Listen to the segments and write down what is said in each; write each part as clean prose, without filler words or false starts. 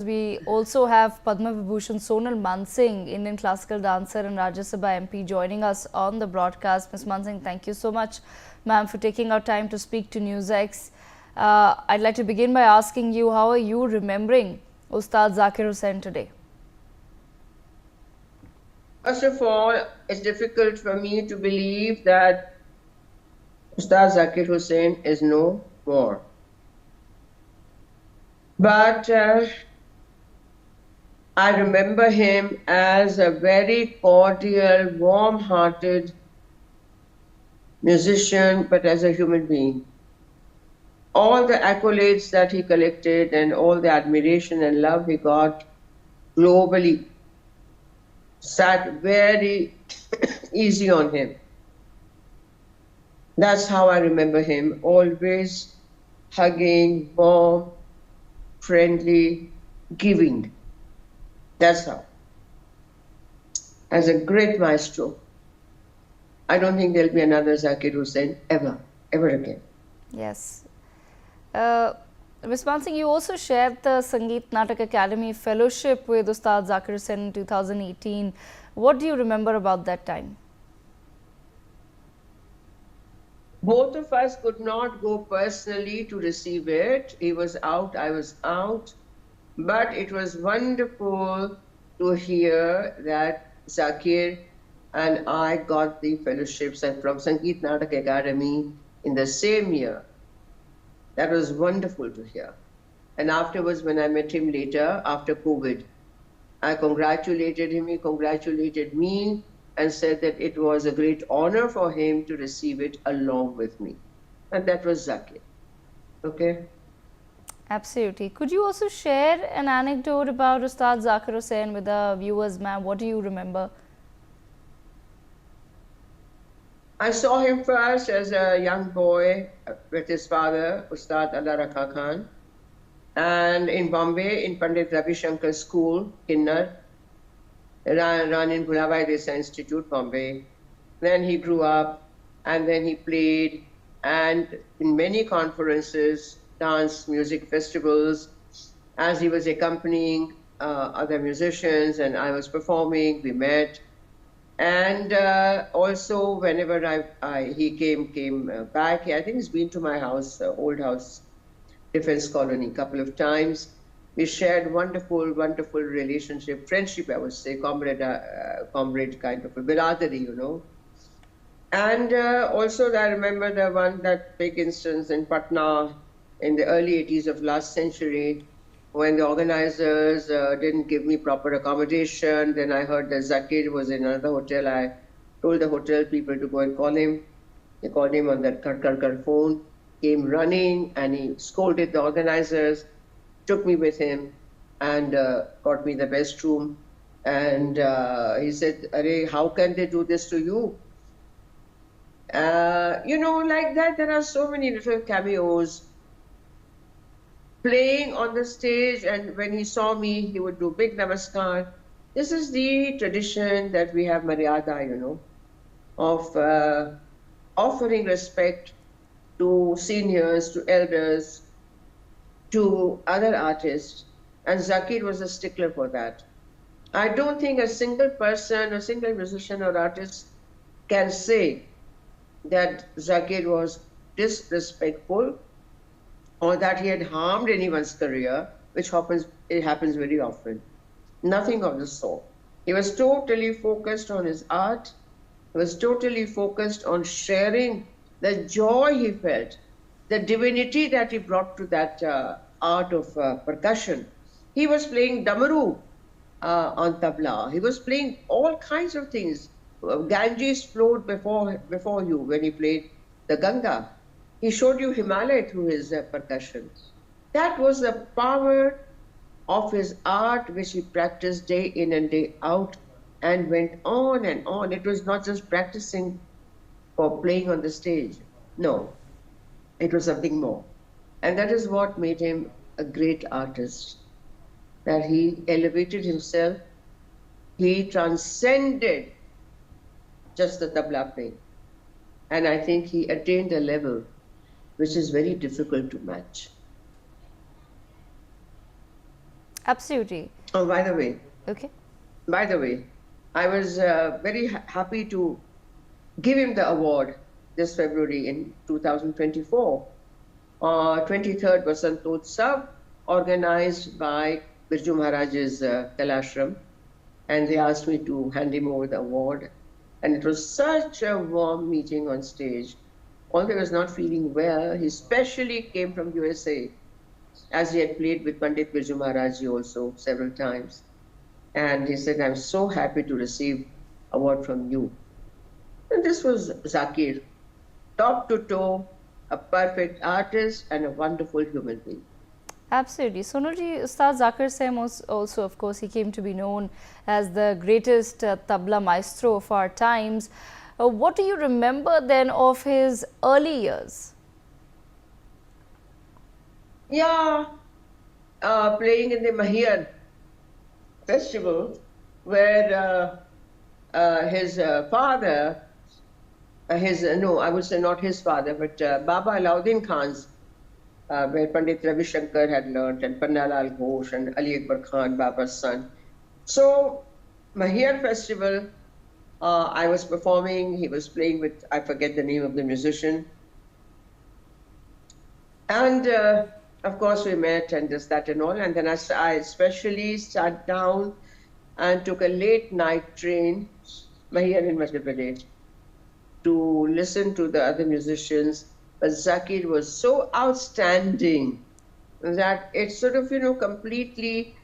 We also have Padma Vibhushan Sonal Mann Singh, Indian classical dancer and Rajya Sabha MP, joining us on the broadcast. Ms. Mansingh, thank you so much, ma'am, for taking our time to speak to NewsX. I'd like to begin by asking you, how are you remembering Ustad Zakir Hussain today? First of all, it's difficult for me to believe that Ustad Zakir Hussain is no more. But I remember him as a very cordial, warm-hearted musician, but as a human being. All the accolades that he collected and all the admiration and love he got globally sat very easy on him. That's how I remember him, always hugging, warm, friendly, giving. That's how. As a great maestro, I don't think there'll be another Zakir Hussain ever again. Yes. Ms. Mansingh, you also shared the Sangeet Natak Academy Fellowship with Ustad Zakir Hussain in 2018. What do you remember about that time? Both of us could not go personally to receive it. He was out, I was out. But it was wonderful to hear that Zakir and I got the fellowships and from Sangeet Natak Academy in the same year. That was wonderful to hear. And afterwards, when I met him later, after COVID, I congratulated him, he congratulated me, and said that it was a great honor for him to receive it along with me. And that was Zakir. Okay? Absolutely. Could you also share an anecdote about Ustad Zakir Hussain with the viewers, ma'am? What do you remember? I saw him first as a young boy with his father, Ustad Allah Rakha Khan, and in Bombay, in Pandit Ravi Shankar School, Kinnar, run in Bhulabhai Desai Institute, Bombay. Then he grew up, and then he played, and in many conferences, dance, music festivals, as he was accompanying other musicians, and I was performing, we met. And also, whenever he came back, I think he's been to my house, old house, Defense Colony, a couple of times. We shared wonderful relationship, friendship, I would say, comrade kind of a biradari, you know. And also, I remember that big instance in Patna in the early 80s of last century, when the organizers didn't give me proper accommodation. Then I heard that Zakir was in another hotel. I told the hotel people to go and call him. They called him on that kar phone, came running, and he scolded the organizers, took me with him, and got me the best room. And he said, "Arey, how can they do this to you?" You know, like that, there are so many little cameos. Playing on the stage, and when he saw me, he would do big namaskar. This is the tradition that we have, Maryada, you know, of offering respect to seniors, to elders, to other artists. And Zakir was a stickler for that. I don't think a single person, a single musician or artist can say that Zakir was disrespectful or that he had harmed anyone's career, which happens very often. Nothing of the sort. He was totally focused on his art. He was totally focused on sharing the joy he felt, the divinity that he brought to that art of percussion. He was playing damaru on tabla. He was playing all kinds of things. Ganges flowed before you when he played the Ganga. He showed you Himalaya through his percussion. That was the power of his art, which he practiced day in and day out, and went on and on. It was not just practicing for playing on the stage. No, it was something more. And that is what made him a great artist, that he elevated himself. He transcended just the tabla playing. And I think he attained a level which is very difficult to match. Absolutely. Oh, by the way, Okay. I was very happy to give him the award this February in 2024. 23rd was Santotsav, organized by Birju Maharaj's Kalashram, and they asked me to hand him over the award. And it was such a warm meeting on stage. Although he was not feeling well, he specially came from USA, as he had played with Pandit Birju Maharaj also several times. And he said, I'm so happy to receive award from you. And this was Zakir, top to toe, a perfect artist and a wonderful human being. Absolutely. Sonalji, Ustad Zakir Hussain also, of course, he came to be known as the greatest tabla maestro of our times. What do you remember then of his early years? Yeah, playing in the Mahir festival, where his father, no, I would say not his father, but Baba Alauddin Khan's, where Pandit Ravi Shankar had learnt, and Pannalal Ghosh and Ali Akbar Khan, Baba's son. So, Mahir festival, I was performing, he was playing with, I forget the name of the musician. And of course, we met and this, that, and all. And then I especially sat down and took a late night train, Mahir in Madhya Pradesh, to listen to the other musicians. But Zakir was so outstanding that it sort of, completely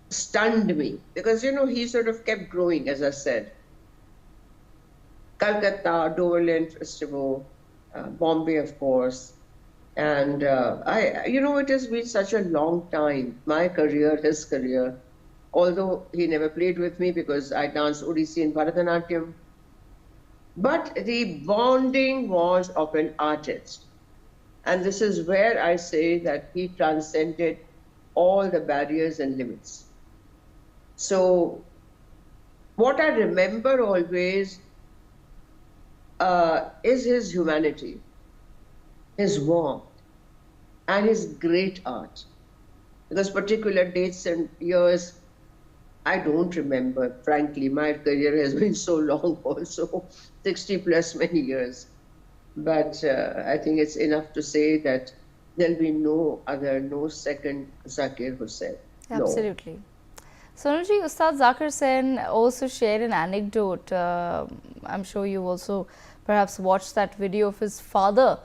stunned me. Because, he sort of kept growing, as I said. Calcutta, Doverland Festival, Bombay, of course. And it has been such a long time, my career, his career, although he never played with me because I danced Odissi and Bharatanatyam. But the bonding was of an artist. And this is where I say that he transcended all the barriers and limits. So what I remember always is his humanity, his warmth, and his great art. Because particular dates and years, I don't remember, frankly. My career has been so long also, 60 plus many years. But I think it's enough to say that there'll be no second Zakir Hussain. Absolutely. No. Sonalji, Ustad Zakir Hussain also shared an anecdote. I'm sure you also perhaps watched that video of his father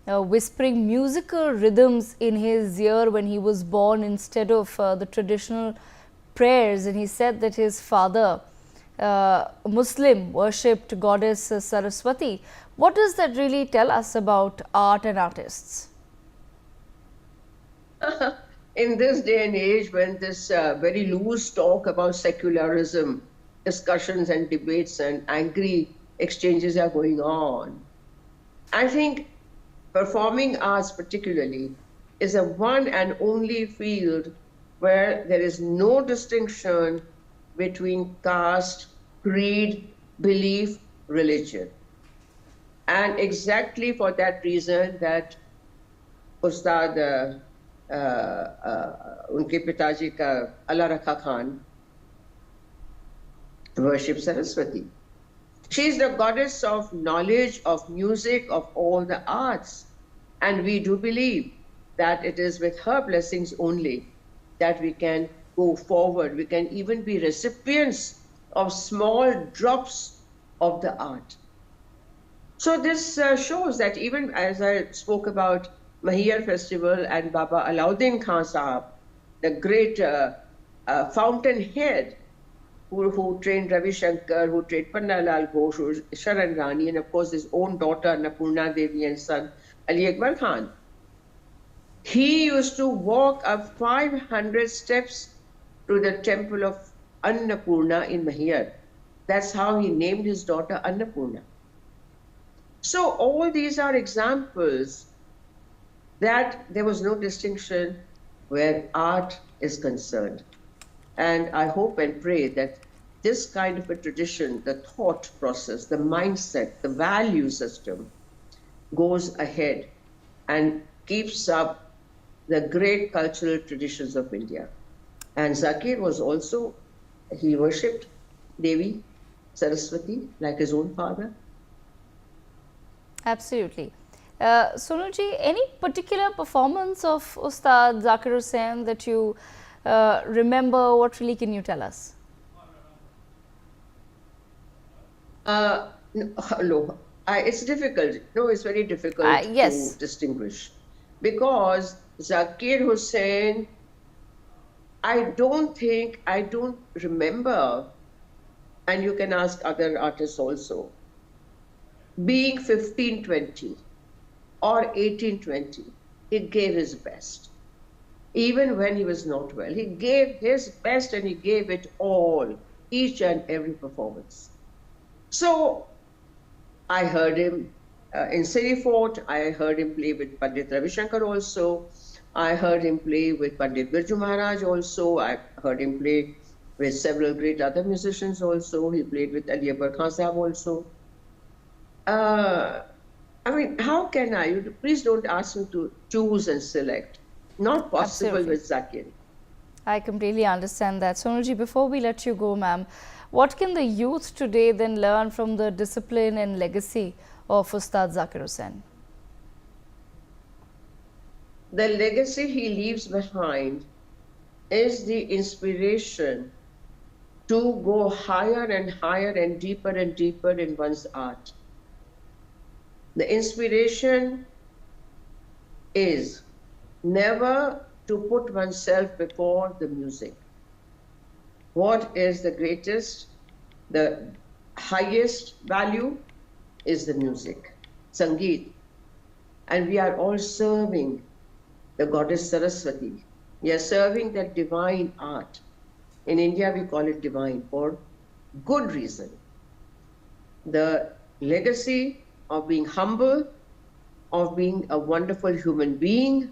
whispering musical rhythms in his ear when he was born instead of the traditional prayers. And he said that his father, Muslim, worshipped goddess Saraswati. What does that really tell us about art and artists? In this day and age, when this very loose talk about secularism, discussions and debates and angry exchanges are going on, I think performing arts particularly is a one and only field where there is no distinction between caste, creed, belief, religion. And exactly for that reason that Ustad unke pitaji ka Allah Rakha Khan worships Saraswati. She is the goddess of knowledge, of music, of all the arts. And we do believe that it is with her blessings only that we can go forward. We can even be recipients of small drops of the art. So this shows that even as I spoke about Mahir Festival and Baba Alauddin Khan Sahab, the great fountainhead who trained Ravi Shankar, who trained Pannalal Ghosh, Sharan Rani, and of course his own daughter Annapurna Devi and son Ali Akbar Khan. He used to walk up 500 steps to the temple of Annapurna in Mahir. That's how he named his daughter Annapurna. So all these are examples that there was no distinction where art is concerned. And I hope and pray that this kind of a tradition, the thought process, the mindset, the value system goes ahead and keeps up the great cultural traditions of India. And Zakir was also, he worshipped Devi Saraswati like his own father. Absolutely. Sonalji, any particular performance of Ustad Zakir Hussain that you remember? What really can you tell us? No, it's difficult. No, it's very difficult to Yes. distinguish because Zakir Hussain, I don't remember, and you can ask other artists also, being 15, 20 or 18, 20, he gave his best. Even when he was not well, he gave his best and he gave it all, each and every performance. So I heard him in City Fort. I heard him play with Pandit Ravi Shankar also. I heard him play with Pandit Birju Maharaj also. I heard him play with several great other musicians also. He played with Ali Akbar Khan Sahab also. I mean, how can I? Please don't ask me to choose and select. Not possible Absolutely. with Zakir. I completely understand that. Sonalji, before we let you go, ma'am, what can the youth today then learn from the discipline and legacy of Ustad Zakir Hussain? The legacy he leaves behind is the inspiration to go higher and higher and deeper in one's art. The inspiration is never to put oneself before the music. What is the greatest, the highest value is the music, Sangeet. And we are all serving the goddess Saraswati. We are serving that divine art. In India, we call it divine for good reason. The legacy of being humble, of being a wonderful human being,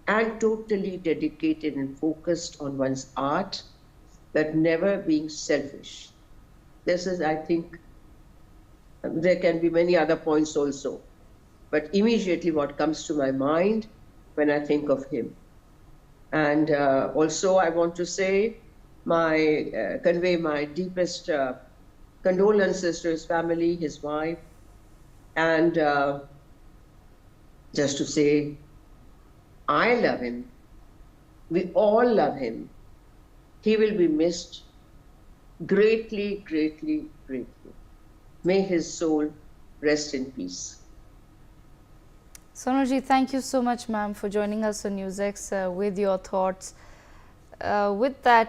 and totally dedicated and focused on one's art, but never being selfish. This is, I think, there can be many other points also, but immediately what comes to my mind when I think of him. And also I want to say, convey my deepest condolences to his family, his wife, and just to say, I love him. We all love him. He will be missed greatly, greatly, greatly. May his soul rest in peace. Sonalji, thank you so much, ma'am, for joining us on NewsX with your thoughts. With that,